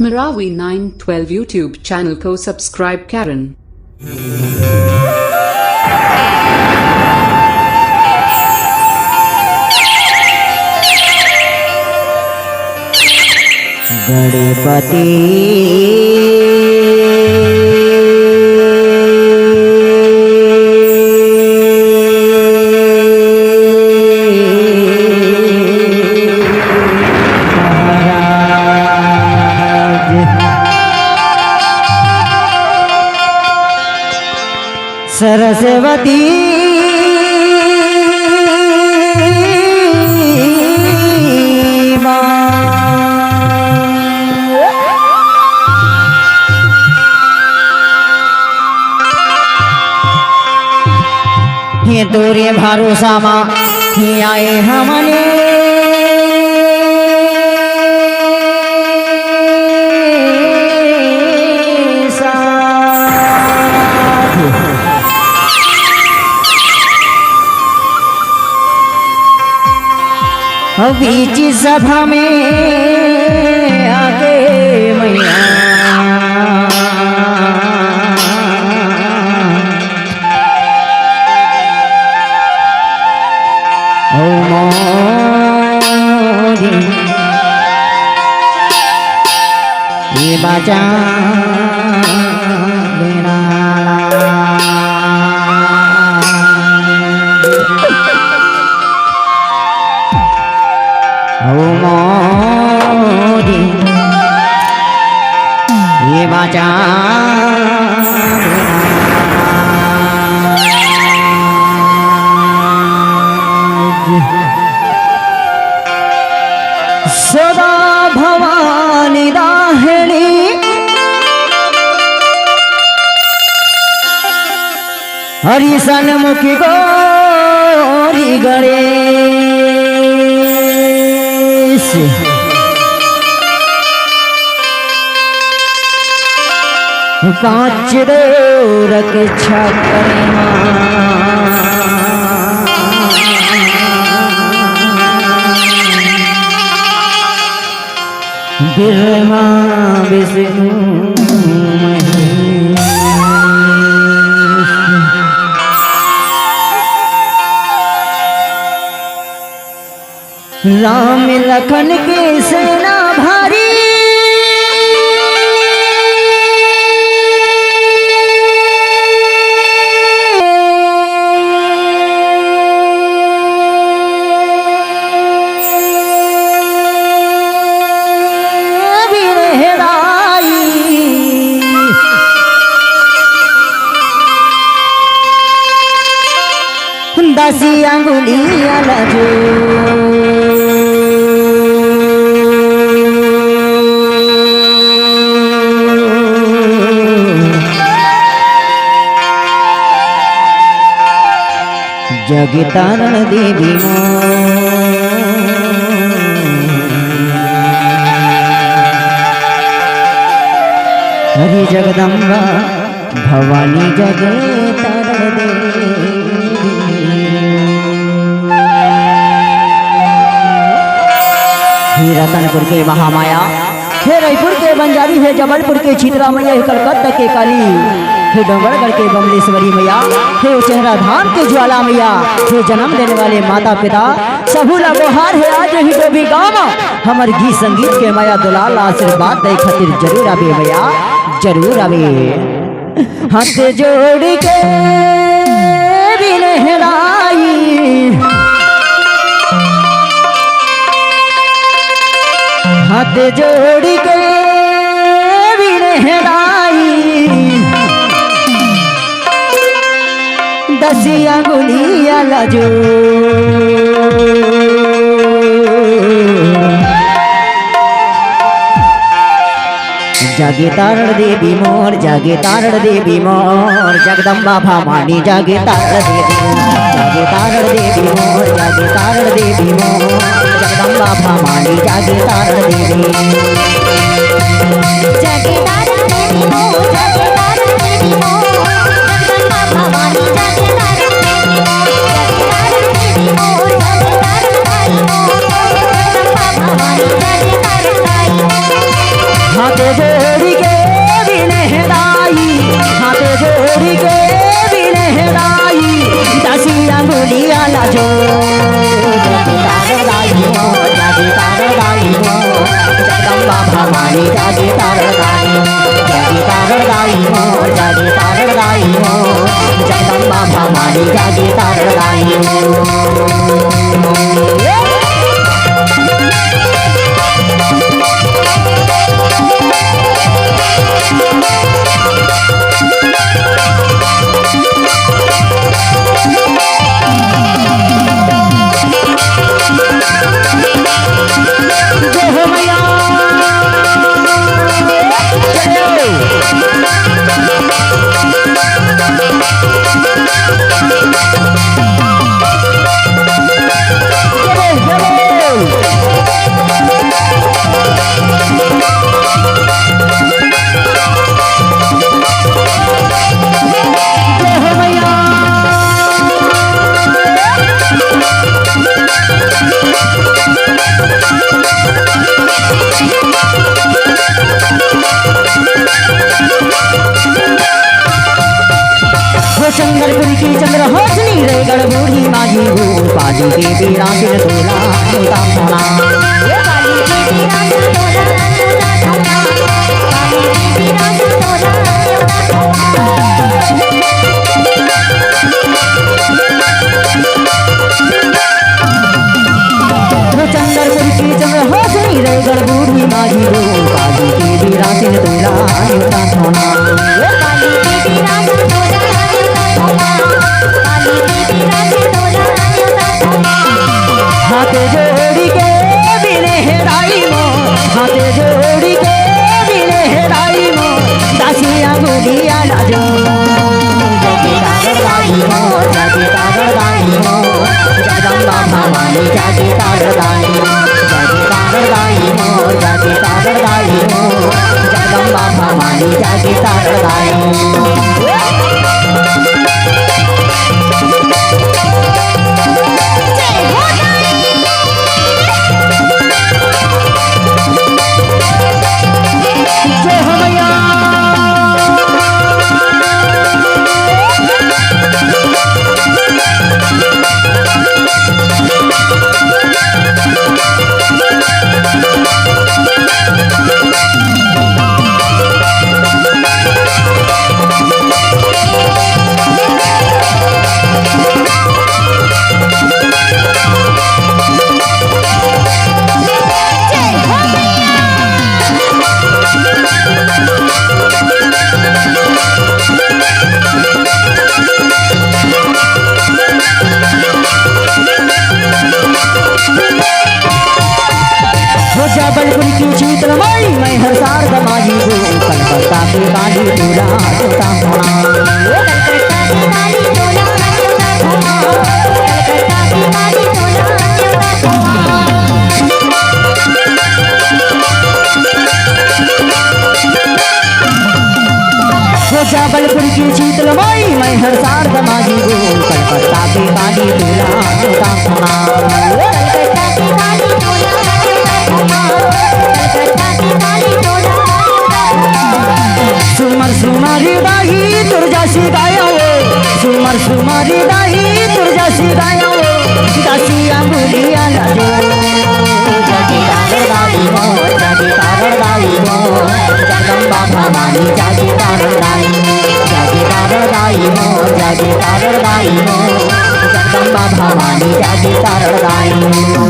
Marawi 912 YouTube channel को subscribe करें। गणपति सरस्वती ये तोरे भरोसा माँ ही आए हमने बीच सभा में आके मैया ओ मोरी ये बाजा देना मोरी ये बाजा सदा भवानी दाहिनी हरि सन्मुखी गौरी गणेश पांच दो रक्षा करे ब्रह्मा विष्णु राम लखन के सेना भारी दसी अंगुलियां लजो जगतारण देवी हरि जगदम्बा भवानी जगतारण देवी रतनपुर के महामाया हे रायपुर के बंजारी है जबलपुर के चित्रा मैया है कलकत्ता के काली हे डोंगरगढ़ के बमलेश्वरी मैया हे चेहरा धाम के ज्वाला मैया हे जन्म देने वाले माता पिता सबू लगोहार है आज ही डोबी गाँव हमार गीत संगीत के माया दुलाल आशीर्वाद दे खातिर जरूर आवे मैया जरूर आवे हाथ जोड़ के बिनहराई हाथ जोड़ के बिनहराई दसिया गुलिया लजो जागे तारण देवी मोर जागे तारण देवी मोर जगदम्बा भवानी जागे तारण देवी जागे तारण देवी मोर जागे तारण देवी मोर जगदम्बा भवानी जागे तारण देवी जागे तारण देवी मोर जागे तारण देवी मोर जगदम्बा भवानी जागे तारण देवी मोर जागे तारण देवी मोर जागे तारण देवी मोर जगदम्बा भवानी जागे तारण देवी हाथे जोड़ी के बिनहराई, हाथ जोड़ी के बिनहराई, दासी अंगुलिया लाजो तारदाई हो, जागी तारदाई हो, जगदम्बा भवानी जागी तारदाई हो, जागी तारदाई हो, जागी तारदाई हो, जगदम्बा भवानी जागी तारदाई हो। चंद्रपुर की चंद्र होसनी रेगड़ बूढ़ी माझी हो, पाली के बीरा सिर तोला होता सोना, काली के बीरा सिर तोला होता सोना, काली के बीरा सिर तोला होता सोना। चंद्रपुर की चंद्र होसनी रेगड़ बूढ़ी माझी हो, पाली के बीरा सिर तोला होता सोना, काली के बीरा सिर तोला हाथ जोड़ी के बिनहराई मो, हाथ जोड़ी के बिनहराई मो, दासी अंगुलिया लाजो जागी तारदाई हो, जागी तारदाई हो, जगदम्बा भवानी जागी तारदाई हो, जागी तारदाई हो, जागी तारदाई हो, जगदम्बा भवानी जागी तारदाई हो। जबलपुर की शीतल माई मैं हर सार दमाही हो, कलकत्ता के काली तोला होता सोना, कलकत्ता की काली तोला होता सोना, कलकत्ता की काली तोला होता सोना। जबलपुर की शीतल माई मैं हर सार दमाही हो, कलकत्ता के काली तोला होता सोना, कलकत्ता की काली तोला सुमर सुमारी दाही तुरजासी गाया हो, सुमर सुमारी दाही तुरजासी गाया हो, दासी अंगुलिया लाजो जागी तारदाई हो, जागी तारदाई हो, जगदम्बा भवानी जागी तारदाई हो, जागी तारदाई हो, जागी तारदाई हो, जगदम्बा भवानी जागी तारदाई हो।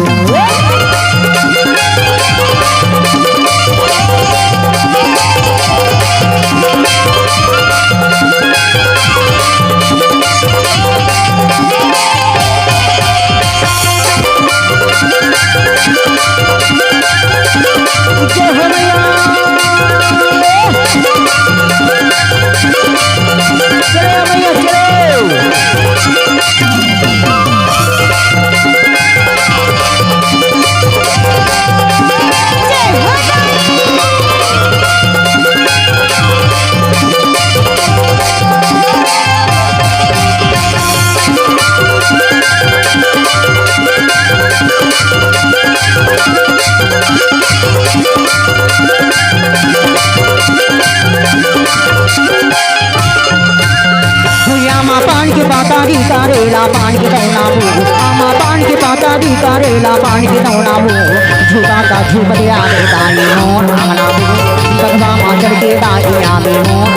करेला पान के दौना वो झूठा का झूठ दे आवे दाई मोर आंगना वो गंगा मां चढ़ के दाई आवे मोर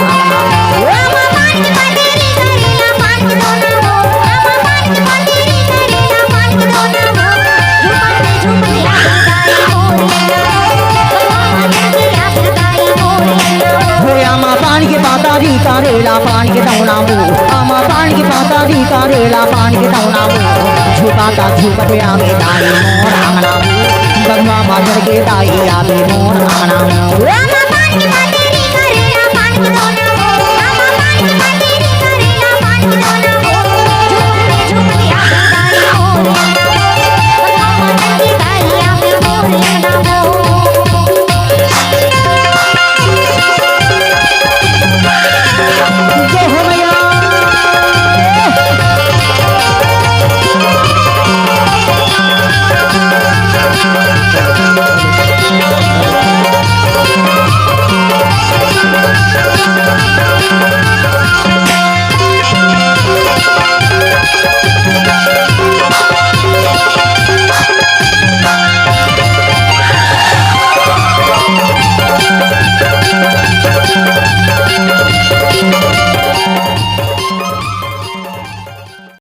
रामा पान पतेरी करेला पान डोना हो रामा पान पतेरी करेला पान डोना हो झुमते आवे दाई मोर हो आमा पान के पाता भी करेला पान के दौना वो आमा पान के पाता भी करेला पान के दौना वो झूठा का झूठ दे आवे दाई मोर आंगना वो गंगा मां चढ़ के दाई आवे मोर आंगना वो रामा पान